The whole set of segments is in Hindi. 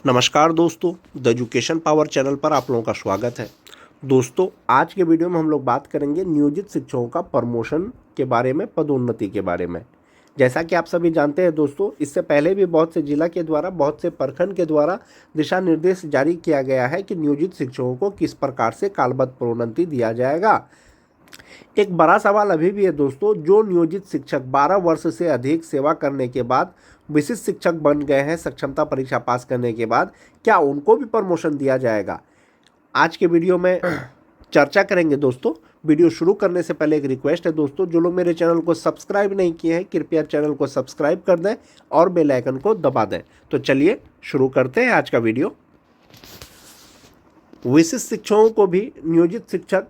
नमस्कार दोस्तों, द एजुकेशन पावर चैनल पर आप लोगों का स्वागत है। दोस्तों, आज के वीडियो में हम लोग बात करेंगे नियोजित शिक्षकों का प्रमोशन के बारे में, पदोन्नति के बारे में। जैसा कि आप सभी जानते हैं दोस्तों, इससे पहले भी बहुत से जिला के द्वारा, बहुत से प्रखंड के द्वारा दिशा निर्देश जारी किया गया है कि नियोजित शिक्षकों को किस प्रकार से कालबद्ध प्रोन्नति दिया जाएगा। एक बड़ा सवाल अभी भी है दोस्तों, जो नियोजित शिक्षक 12 वर्ष से अधिक सेवा करने के बाद विशिष्ट शिक्षक बन गए हैं सक्षमता परीक्षा पास करने के बाद, क्या उनको भी प्रमोशन दिया जाएगा? आज के वीडियो में चर्चा करेंगे दोस्तों। वीडियो शुरू करने से पहले एक रिक्वेस्ट है दोस्तों, जो लोग मेरे चैनल को सब्सक्राइब नहीं किए हैं कृपया चैनल को सब्सक्राइब कर दें और बेल आइकन को दबा दें। तो चलिए शुरू करते हैं आज का वीडियो। विशिष्ट शिक्षकों को भी नियोजित शिक्षक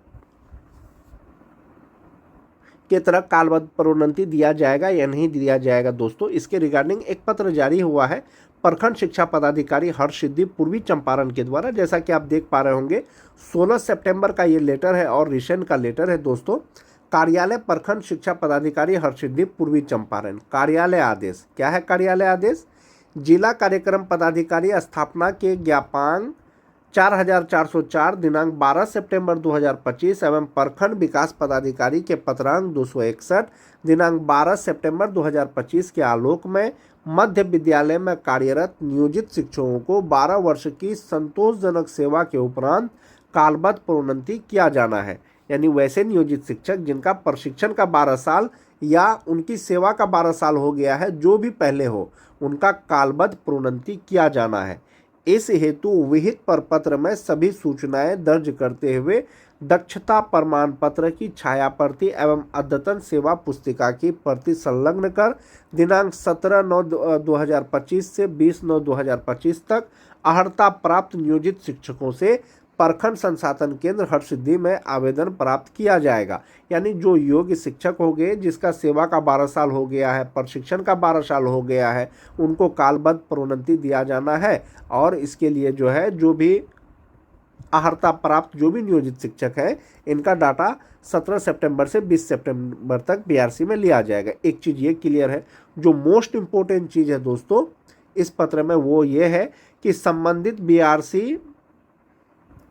के तरह कालबद्ध प्रोन्नति दिया जाएगा या नहीं दिया जाएगा दोस्तों, इसके रिगार्डिंग एक पत्र जारी हुआ है प्रखंड शिक्षा पदाधिकारी हर्षसिद्धि पूर्वी चंपारण के द्वारा। जैसा कि आप देख पा रहे होंगे 16 सितंबर का ये लेटर है और रिसेंट का लेटर है दोस्तों। कार्यालय प्रखंड शिक्षा पदाधिकारी हर्षसिद्धि पूर्वी चंपारण। कार्यालय आदेश क्या है? कार्यालय आदेश जिला कार्यक्रम पदाधिकारी स्थापना के ज्ञापांक 4404 दिनांक 12 सितंबर 2025 एवं प्रखंड विकास पदाधिकारी के पत्रांक 261 दिनांक 12 सितंबर 2025 के आलोक में मध्य विद्यालय में कार्यरत नियोजित शिक्षकों को 12 वर्ष की संतोषजनक सेवा के उपरांत कालबद्ध प्रोन्नति किया जाना है। यानी वैसे नियोजित शिक्षक जिनका प्रशिक्षण का 12 साल या उनकी सेवा का 12 साल हो गया है, जो भी पहले हो, उनका कालबद्ध प्रोन्नति किया जाना है। इस हेतु विहित प्रपत्र में सभी सूचनाएं दर्ज करते हुए दक्षता प्रमाण पत्र की छाया प्रति एवं अद्यतन सेवा पुस्तिका की प्रति संलग्न कर दिनांक 17/9/2025 से 20/9/2025 तक अर्हता प्राप्त नियोजित शिक्षकों से प्रखंड संसाधन केंद्र हर्षसिद्धि में आवेदन प्राप्त किया जाएगा। यानी जो योग्य शिक्षक हो गए, जिसका सेवा का 12 साल हो गया है, प्रशिक्षण का 12 साल हो गया है, उनको कालबद्ध प्रोन्नति दिया जाना है। और इसके लिए जो है, जो भी अर्हता प्राप्त जो भी नियोजित शिक्षक है, इनका डाटा 17 सितंबर से 20 सितंबर तक बीआरसी में लिया जाएगा। एक चीज़ ये क्लियर है, जो मोस्ट इम्पोर्टेंट चीज़ है दोस्तों इस पत्र में, वो ये है कि संबंधित बीआरसी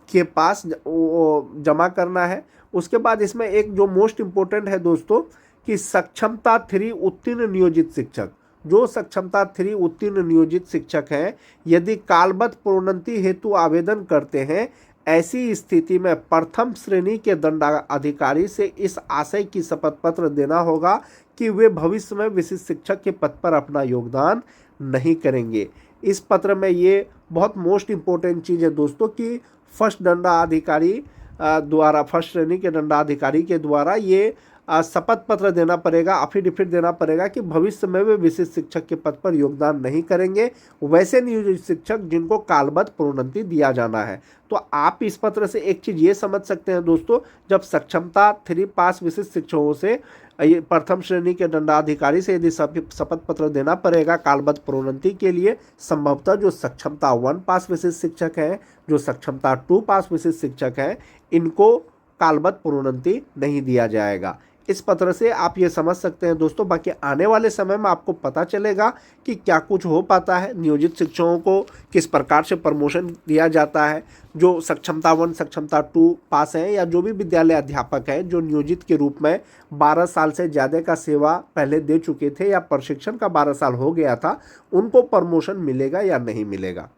के पास जमा करना है। उसके बाद इसमें एक जो मोस्ट इम्पोर्टेंट है दोस्तों, कि सक्षमता 3 उत्तीर्ण नियोजित शिक्षक, जो सक्षमता 3 उत्तीर्ण नियोजित शिक्षक हैं, यदि कालबद्ध प्रोन्नति हेतु आवेदन करते हैं, ऐसी स्थिति में प्रथम श्रेणी के दंडाधिकारी से इस आशय की शपथ पत्र देना होगा कि वे भविष्य में विशिष्ट शिक्षक के पद पर अपना योगदान नहीं करेंगे। इस पत्र में ये बहुत मोस्ट इम्पोर्टेंट चीज़ है दोस्तों, कि फर्स्ट दंडाधिकारी द्वारा, फर्स्ट श्रेणी के दंडाधिकारी के द्वारा ये शपथ पत्र देना पड़ेगा, एफिडेविट देना पड़ेगा कि भविष्य में वे विशिष्ट शिक्षक के पद पर योगदान नहीं करेंगे, वैसे नियोजित शिक्षक जिनको कालबद्ध प्रोन्नति दिया जाना है। तो आप इस पत्र से एक चीज़ ये समझ सकते हैं दोस्तों, जब सक्षमता 3 पास विशिष्ट शिक्षकों से ये प्रथम श्रेणी के दंडाधिकारी से यदि शपथ पत्र देना पड़ेगा कालबद्ध प्रोन्नति के लिए, संभवतः जो सक्षमता 1 पास विशिष्ट शिक्षक हैं, जो सक्षमता 2 पास विशिष्ट शिक्षक हैं, इनको कालबद्ध प्रोन्नति नहीं दिया जाएगा। इस पत्र से आप ये समझ सकते हैं दोस्तों। बाकी आने वाले समय में आपको पता चलेगा कि क्या कुछ हो पाता है, नियोजित शिक्षकों को किस प्रकार से प्रमोशन दिया जाता है। जो सक्षमता 1 सक्षमता 2 पास हैं, या जो भी विद्यालय अध्यापक हैं जो नियोजित के रूप में 12 साल से ज़्यादा का सेवा पहले दे चुके थे या प्रशिक्षण का 12 साल हो गया था, उनको प्रमोशन मिलेगा या नहीं मिलेगा।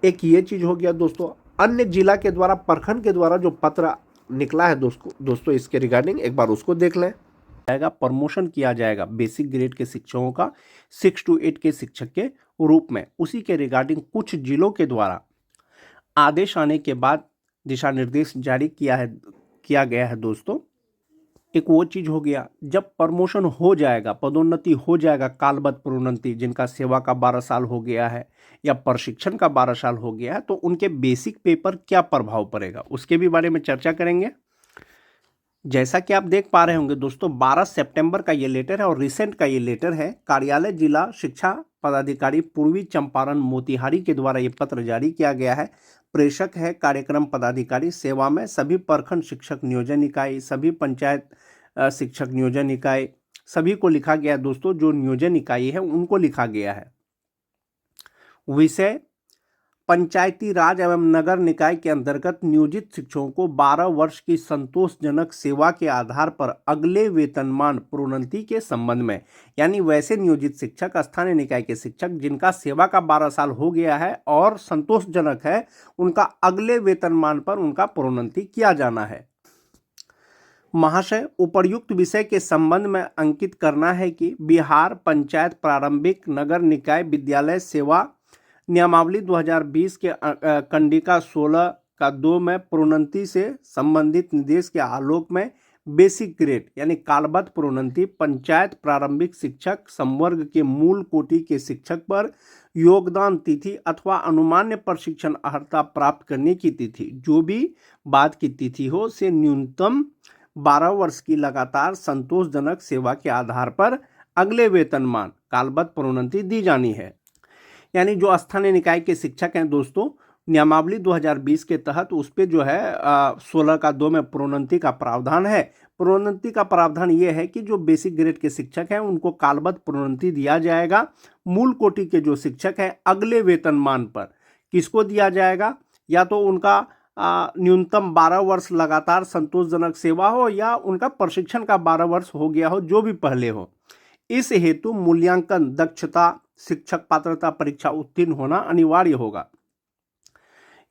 एक ये चीज़ हो गया दोस्तों। अन्य जिला के द्वारा, प्रखंड के द्वारा जो पत्र निकला है दोस्तों इसके रिगार्डिंग एक बार उसको देख लें। प्रमोशन किया जाएगा बेसिक ग्रेड के शिक्षकों का 6 to 8 के शिक्षक के रूप में। उसी के रिगार्डिंग कुछ जिलों के द्वारा आदेश आने के बाद दिशा निर्देश जारी किया गया है दोस्तों। एक वो चीज़ हो गया, जब प्रमोशन हो जाएगा, पदोन्नति हो जाएगा, कालबद्ध प्रोन्नति, जिनका सेवा का 12 साल हो गया है या प्रशिक्षण का 12 साल हो गया है, तो उनके बेसिक पे पर क्या प्रभाव पड़ेगा, उसके भी बारे में चर्चा करेंगे। जैसा कि आप देख पा रहे होंगे दोस्तों, 12 सितंबर का ये लेटर है और रिसेंट का ये लेटर है। कार्यालय जिला शिक्षा पदाधिकारी पूर्वी चंपारण मोतिहारी के द्वारा ये पत्र जारी किया गया है। प्रेषक है कार्यक्रम पदाधिकारी, सेवा में सभी प्रखंड शिक्षक नियोजन इकाई, सभी पंचायत शिक्षक नियोजन इकाई, सभी को लिखा गया है दोस्तों। जो नियोजन इकाई है उनको लिखा गया है। विषय पंचायती राज एवं नगर निकाय के अंतर्गत नियोजित शिक्षकों को 12 वर्ष की संतोषजनक सेवा के आधार पर अगले वेतनमान प्रोन्नति के संबंध में, यानी वैसे नियोजित शिक्षक, स्थानीय निकाय के शिक्षक जिनका सेवा का 12 साल हो गया है और संतोषजनक है, उनका अगले वेतनमान पर उनका प्रोन्नति किया जाना है। महाशय, उपर्युक्त विषय के संबंध में अंकित करना है कि बिहार पंचायत प्रारंभिक नगर निकाय विद्यालय सेवा नियमावली 2020 के कंडिका 16 का 2 में प्रोन्नति से संबंधित निर्देश के आलोक में बेसिक ग्रेड यानी कालबद्ध प्रोन्नति पंचायत प्रारंभिक शिक्षक संवर्ग के मूल कोटि के शिक्षक पर योगदान तिथि अथवा अनुमान्य प्रशिक्षण अर्हता प्राप्त करने की तिथि जो भी बाद की तिथि हो से न्यूनतम 12 वर्ष की लगातार संतोषजनक सेवा के आधार पर अगले वेतनमान कालबद्ध प्रोन्नति दी जानी है। यानी जो स्थानीय निकाय के शिक्षक हैं दोस्तों, नियमावली 2020 के तहत उस पर जो है 16 का 2 में प्रोन्नति का प्रावधान है। प्रोन्नति का प्रावधान ये है कि जो बेसिक ग्रेड के शिक्षक हैं उनको कालबद्ध प्रोन्नति दिया जाएगा। मूल कोटि के जो शिक्षक हैं अगले वेतनमान पर किसको दिया जाएगा, या तो उनका न्यूनतम 12 वर्ष लगातार संतोषजनक सेवा हो या उनका प्रशिक्षण का 12 वर्ष हो गया हो, जो भी पहले हो। इस हेतु मूल्यांकन दक्षता शिक्षक पात्रता परीक्षा उत्तीर्ण होना अनिवार्य होगा।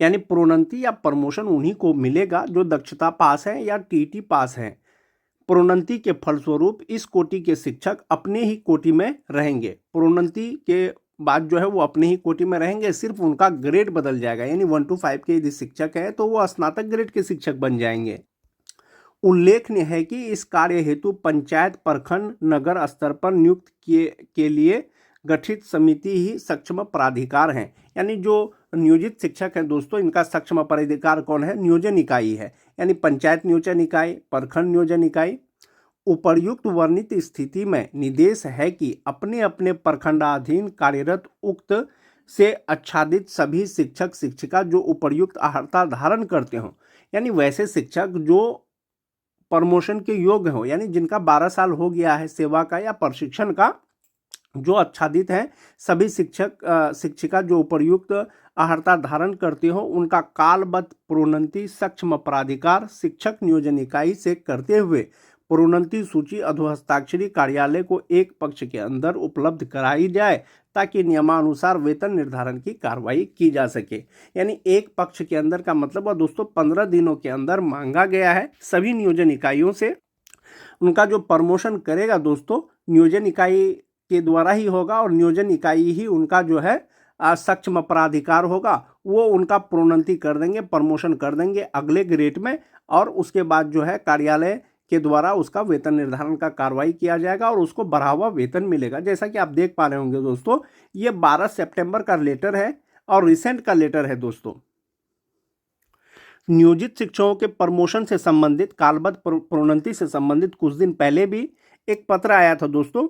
यानी प्रोन्नति या प्रमोशन उन्हीं को मिलेगा जो दक्षता पास है या टीटी पास है। प्रोन्नति के फलस्वरूप इस कोटि के शिक्षक अपने ही कोटि में रहेंगे। प्रोन्नति के बाद जो है वो अपने ही कोटि में रहेंगे, सिर्फ उनका ग्रेड बदल जाएगा। यानी 1 to 5 के यदि शिक्षक है तो वो स्नातक ग्रेड के शिक्षक बन जाएंगे। उल्लेखनीय है कि इस कार्य हेतु पंचायत प्रखंड नगर स्तर पर नियुक्त के लिए गठित समिति ही सक्षम प्राधिकार हैं। यानी जो नियोजित शिक्षक हैं दोस्तों, इनका सक्षम प्राधिकार कौन है? नियोजन इकाई है। यानी पंचायत नियोजन इकाई, प्रखंड नियोजन इकाई। उपर्युक्त वर्णित स्थिति में निर्देश है कि अपने अपने प्रखंडाधीन कार्यरत उक्त से आच्छादित सभी शिक्षक शिक्षिका जो उपर्युक्त अर्हता धारण करते हों, यानी वैसे शिक्षक जो प्रमोशन के योग्य हो, यानी जिनका 12 साल हो गया है सेवा का या प्रशिक्षण का, जो आच्छादित हैं सभी शिक्षक शिक्षिका जो उपर्युक्त अर्हता धारण करते हो, उनका कालबद्ध प्रोन्नति सक्षम प्राधिकार शिक्षक नियोजन इकाई से करते हुए प्रोन्नति सूची अधोहस्ताक्षरी कार्यालय को एक पक्ष के अंदर उपलब्ध कराई जाए ताकि नियमानुसार वेतन निर्धारण की कार्रवाई की जा सके। यानी एक पक्ष के अंदर का मतलब है दोस्तों 15 दिनों के अंदर मांगा गया है सभी नियोजन इकाइयों से। उनका जो प्रमोशन करेगा दोस्तों नियोजन इकाई के द्वारा ही होगा और नियोजन इकाई ही उनका जो है सक्षम प्राधिकार होगा। वो उनका प्रोन्नति कर देंगे, प्रमोशन कर देंगे अगले ग्रेड में, और उसके बाद जो है कार्यालय के द्वारा उसका वेतन निर्धारण का कार्रवाई किया जाएगा और उसको बढ़ा हुआ वेतन मिलेगा। जैसा कि आप देख पा रहे होंगे दोस्तों, ये 12 सितंबर का लेटर है और रिसेंट का लेटर है दोस्तों। नियोजित शिक्षकों के प्रमोशन से संबंधित, कालबद्ध प्रोन्नति से संबंधित कुछ दिन पहले भी एक पत्र आया था दोस्तों।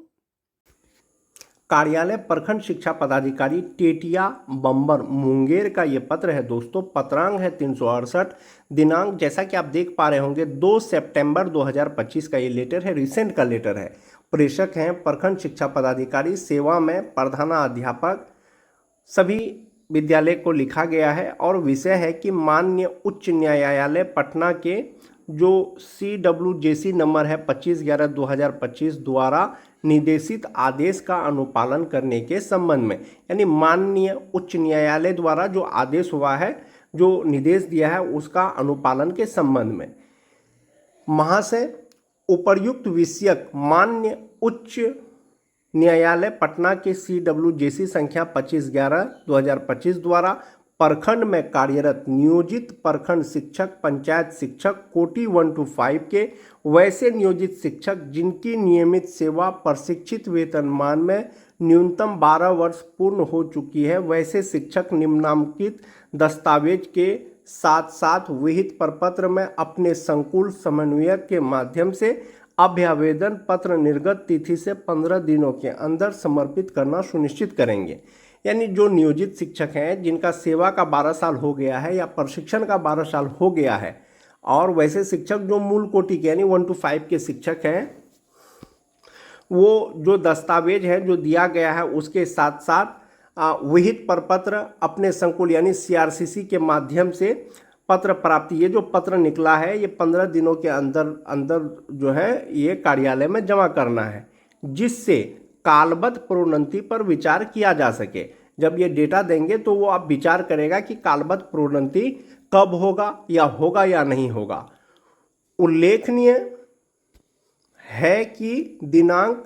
कार्यालय प्रखंड शिक्षा पदाधिकारी टेटिया बम्बर मुंगेर का ये पत्र है दोस्तों। पत्रांक है 368। दिनांक जैसा कि आप देख पा रहे होंगे 2 सितंबर 2025 का ये लेटर है, रिसेंट का लेटर है। प्रेषक हैं प्रखंड शिक्षा पदाधिकारी, सेवा में प्रधानाध्यापक सभी विद्यालय को लिखा गया है और विषय है कि माननीय उच्च न्यायालय पटना के जो CWJC नंबर है 25/11/2025 द्वारा निर्देशित आदेश का अनुपालन करने के संबंध में, यानी माननीय उच्च न्यायालय द्वारा जो आदेश हुआ है, जो निर्देश दिया है, उसका अनुपालन के संबंध में महाशय उपर्युक्त विषयक माननीय उच्च न्यायालय पटना के CWJC संख्या 25/11/2025 द्वारा प्रखंड में कार्यरत नियोजित प्रखंड शिक्षक, पंचायत शिक्षक कोटि 1 to 5 के वैसे नियोजित शिक्षक जिनकी नियमित सेवा प्रशिक्षित वेतनमान में न्यूनतम 12 वर्ष पूर्ण हो चुकी है, वैसे शिक्षक निम्नांकित दस्तावेज के साथ साथ विहित प्रपत्र में अपने संकुल समन्वयक के माध्यम से अभ्यावेदन पत्र निर्गत तिथि से 15 दिनों के अंदर समर्पित करना सुनिश्चित करेंगे। यानी जो नियोजित शिक्षक हैं जिनका सेवा का 12 साल हो गया है या प्रशिक्षण का 12 साल हो गया है, और वैसे शिक्षक जो मूल कोटि के यानी 1 to 5 के शिक्षक हैं, वो जो दस्तावेज है जो दिया गया है उसके साथ साथ विहित प्रपत्र अपने संकुल यानी सीआरसीसी के माध्यम से पत्र प्राप्ति, ये जो पत्र निकला है ये 15 दिनों के अंदर अंदर जो है ये कार्यालय में जमा करना है, जिससे कालबद्ध प्रोन्नति पर विचार किया जा सके। जब ये डेटा देंगे तो वो आप विचार करेगा कि कालबद्ध प्रोन्नति कब होगा या नहीं होगा। उल्लेखनीय है कि दिनांक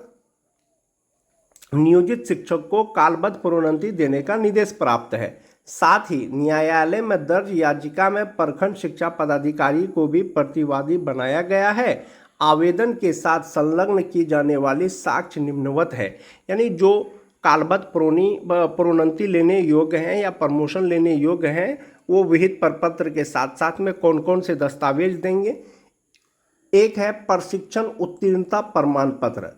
नियोजित शिक्षक को कालबद्ध प्रोन्नति देने का निर्देश प्राप्त है। साथ ही न्यायालय में दर्ज याचिका में प्रखंड शिक्षा पदाधिकारी को भी प्रतिवादी बनाया गया है। आवेदन के साथ संलग्न की जाने वाली साक्ष्य निम्नवत है, यानी जो कालबद्ध प्रोन्नति लेने योग्य हैं या प्रमोशन लेने योग्य हैं वो विहित प्रपत्र के साथ साथ में कौन कौन से दस्तावेज देंगे। एक है प्रशिक्षण उत्तीर्णता प्रमाण पत्र,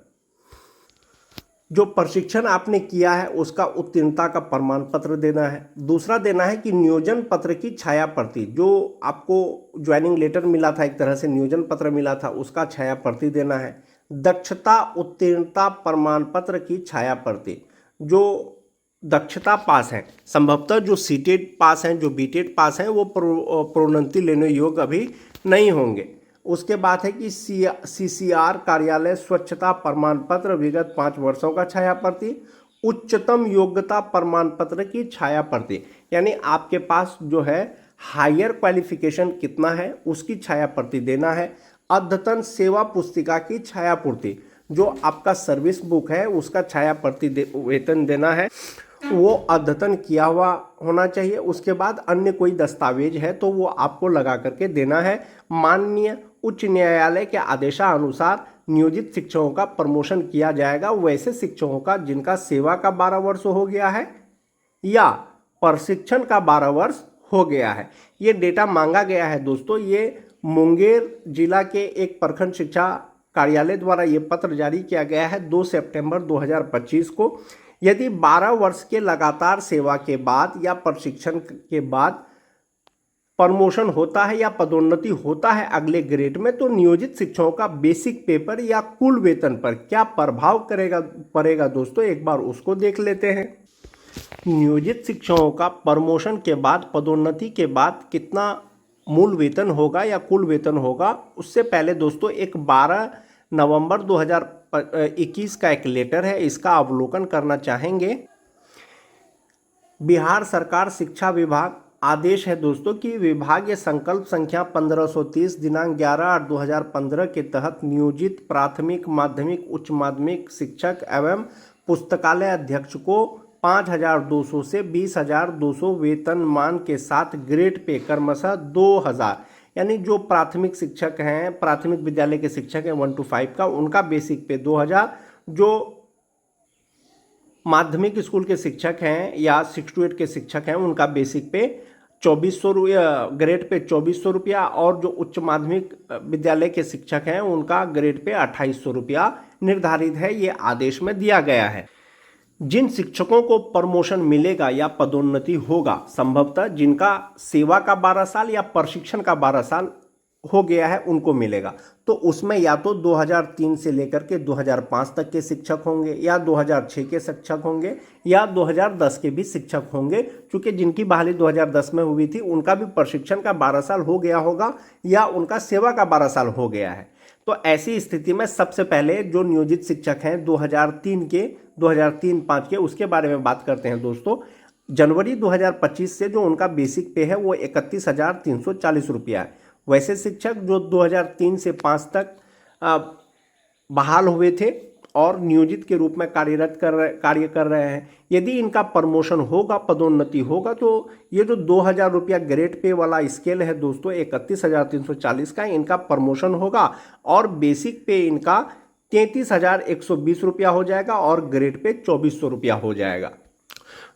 जो प्रशिक्षण आपने किया है उसका उत्तीर्णता का प्रमाण पत्र देना है। दूसरा देना है कि नियोजन पत्र की छाया प्रति, जो आपको ज्वाइनिंग लेटर मिला था, एक तरह से नियोजन पत्र मिला था, उसका छाया प्रति देना है। दक्षता उत्तीर्णता प्रमाण पत्र की छाया प्रति, जो दक्षता पास हैं, संभवतः जो सीटेट पास हैं, जो बीटेट पास हैं, वो प्रोन्नति लेने योग्य अभी नहीं होंगे। उसके बाद है कि सीसीआर कार्यालय स्वच्छता प्रमाण पत्र विगत 5 वर्षों का छाया प्रति, उच्चतम योग्यता प्रमाण पत्र की छाया प्रति, यानी आपके पास जो है हायर क्वालिफिकेशन कितना है उसकी छाया प्रति देना है। अद्यतन सेवा पुस्तिका की छाया पूर्ति, जो आपका सर्विस बुक है उसका छाया प्रति वेतन देना है, वो अद्यतन किया हुआ होना चाहिए। उसके बाद अन्य कोई दस्तावेज है तो वो आपको लगा करके देना है। माननीय उच्च न्यायालय के आदेशानुसार नियोजित शिक्षकों का प्रमोशन किया जाएगा वैसे शिक्षकों का जिनका सेवा का 12 वर्ष हो गया है या प्रशिक्षण का 12 वर्ष हो गया है। ये डेटा मांगा गया है दोस्तों, ये मुंगेर जिला के एक प्रखंड शिक्षा कार्यालय द्वारा ये पत्र जारी किया गया है 2 सितंबर 2025 को। यदि 12 वर्ष के लगातार सेवा के बाद या प्रशिक्षण के बाद प्रमोशन होता है या पदोन्नति होता है अगले ग्रेड में, तो नियोजित शिक्षकों का बेसिक पे पर या कुल वेतन पर क्या प्रभाव पड़ेगा दोस्तों, एक बार उसको देख लेते हैं। नियोजित शिक्षकों का प्रमोशन के बाद पदोन्नति के बाद कितना मूल वेतन होगा या कुल वेतन होगा, उससे पहले दोस्तों एक 12 नवंबर 2021 का एक लेटर है, इसका अवलोकन करना चाहेंगे। बिहार सरकार शिक्षा विभाग आदेश है दोस्तों कि विभागीय संकल्प संख्या 1530 दिनांक 11/8/2015 के तहत नियोजित प्राथमिक माध्यमिक उच्च माध्यमिक शिक्षक एवं पुस्तकालय अध्यक्ष को 5200 से 20,200 वेतनमान के साथ ग्रेड पे क्रमशः 2000, यानी जो प्राथमिक शिक्षक हैं, प्राथमिक विद्यालय के शिक्षक हैं 1 to 5 का, उनका बेसिक पे 2000, जो माध्यमिक स्कूल के शिक्षक हैं या 6 to 8 के शिक्षक हैं उनका बेसिक पे 2400 ग्रेड पे 2400 रुपया, और जो उच्च माध्यमिक विद्यालय के शिक्षक हैं उनका ग्रेड पे 2800 रुपया निर्धारित है, ये आदेश में दिया गया है। जिन शिक्षकों को प्रमोशन मिलेगा या पदोन्नति होगा, संभवतः जिनका सेवा का 12 साल या प्रशिक्षण का 12 साल हो गया है उनको मिलेगा, तो उसमें या तो 2003 से लेकर के 2005 तक के शिक्षक होंगे या 2006 के शिक्षक होंगे या 2010 के भी शिक्षक होंगे, क्योंकि जिनकी बहाली 2010 में हुई थी उनका भी प्रशिक्षण का 12 साल हो गया होगा या उनका सेवा का 12 साल हो गया है। तो ऐसी स्थिति में सबसे पहले जो नियोजित शिक्षक हैं 2003-5 के, उसके बारे में बात करते हैं दोस्तों। जनवरी 2025 से जो उनका बेसिक पे है वो 31,340 रुपया है। वैसे शिक्षक जो 2003 से 5 तक बहाल हुए थे और नियोजित के रूप में कार्य कर रहे हैं, यदि इनका प्रमोशन होगा, पदोन्नति होगा, तो ये जो 2000 रुपया ग्रेड पे वाला स्केल है दोस्तों 31,340 का, इनका प्रमोशन होगा और बेसिक पे इनका 33,120 रुपया हो जाएगा और ग्रेड पे 2400 रुपया हो जाएगा।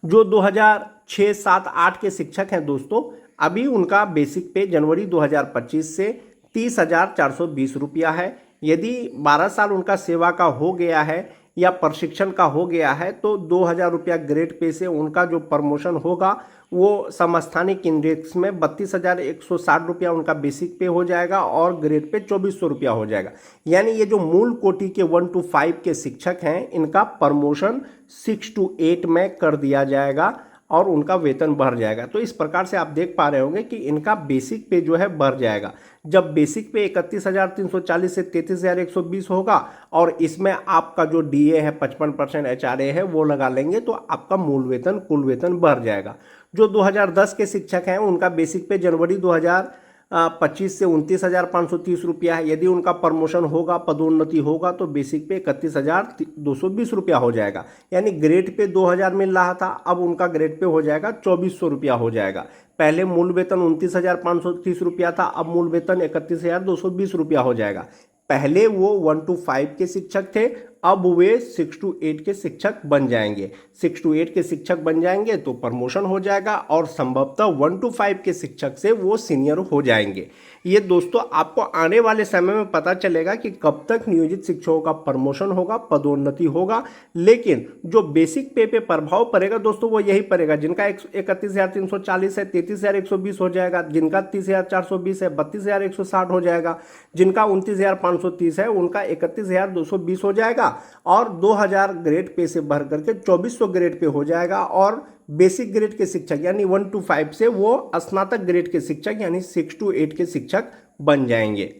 जो 2006, 7, 8 के शिक्षक हैं दोस्तों, अभी उनका बेसिक पे जनवरी 2025 से 30,420 रुपया है। यदि 12 साल उनका सेवा का हो गया है या प्रशिक्षण का हो गया है तो 2,000 रुपया ग्रेड पे से उनका जो प्रमोशन होगा वो समस्थानिक इंडेक्स में 32,160 रुपया उनका बेसिक पे हो जाएगा और ग्रेड पे 2,400 रुपया हो जाएगा। यानी ये जो मूल कोटि के 1 to 5 के शिक्षक हैं इनका प्रमोशन 6 to 8 में कर दिया जाएगा और उनका वेतन बढ़ जाएगा। तो इस प्रकार से आप देख पा रहे होंगे कि इनका बेसिक पे जो है बढ़ जाएगा। जब बेसिक पे 31,340 से 33,120 होगा और इसमें आपका जो डीए है 55% एचआरए है वो लगा लेंगे तो आपका मूल वेतन कुल वेतन बढ़ जाएगा। जो 2010 के शिक्षक हैं उनका बेसिक पे जनवरी 2025 से 29,530 रुपया है। यदि उनका प्रमोशन होगा, पदोन्नति होगा तो बेसिक पे 31,220 रुपया हो जाएगा। यानी ग्रेड पे 2,000 मिल रहा था, अब उनका ग्रेड पे हो जाएगा 2,400 रुपया हो जाएगा। पहले मूल वेतन 29,530 रुपया था, अब मूल वेतन 31,220 रुपया हो जाएगा। पहले वो 1 to 5 के शिक्षक थे, अब वे 6 to 8 के शिक्षक बन जाएंगे। 6 to 8 के शिक्षक बन जाएंगे तो प्रमोशन हो जाएगा और संभवतः 1 to 5 के शिक्षक से वो सीनियर हो जाएंगे। ये दोस्तों आपको आने वाले समय में पता चलेगा कि कब तक नियोजित शिक्षकों का प्रमोशन होगा, पदोन्नति होगा। लेकिन जो बेसिक पे पे प्रभाव पड़ेगा दोस्तों वो यही पड़ेगा जिनका 31,340 है 33,120 हो जाएगा, जिनका 30,420 है 32,160 हो जाएगा, जिनका 29,530 है उनका 31,220 हो जाएगा और 2,000 ग्रेड पे से बढ़ करके 2,400 ग्रेड पे हो जाएगा। और बेसिक ग्रेड के शिक्षक यानी 1 to 5 से वो स्नातक ग्रेड के शिक्षक यानी 6 to 8 के शिक्षक बन जाएंगे।